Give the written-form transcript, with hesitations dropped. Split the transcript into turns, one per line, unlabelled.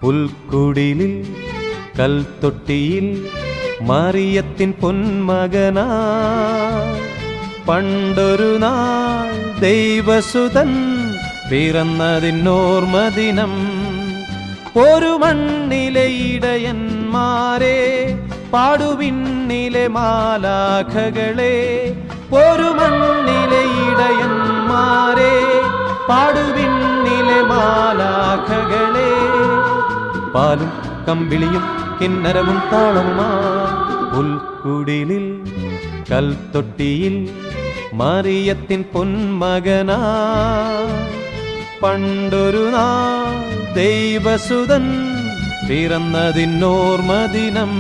പുൽക്കുടിലിൽ കൽത്തൊട്ടിയിൽ മറിയത്തിൻ പൊന്മകനാ പണ്ടൊരു നാൾ ദൈവസുതൻ പിറന്നതിനോർമദിനം ഒരു മണ്ണിലെ ഇടയന്മാരെ പാടുവിണ്ണിലെ മാലാഖകളെ ഒരു മണ്ണിലെ ഇടയന്മാരെ പാടുവിണ്ണിലെ മാലാഖകളെ പാലും കമ്പിളിയും കിന്നരവും താളവുമാ പുൽക്കുടിലിൽ കൽത്തൊട്ടിയിൽ മറിയത്തിൻ പൊന്മകനാ പണ്ടൊരു നാൾ ദൈവസുതൻ പിറന്നതിനോർമദിനം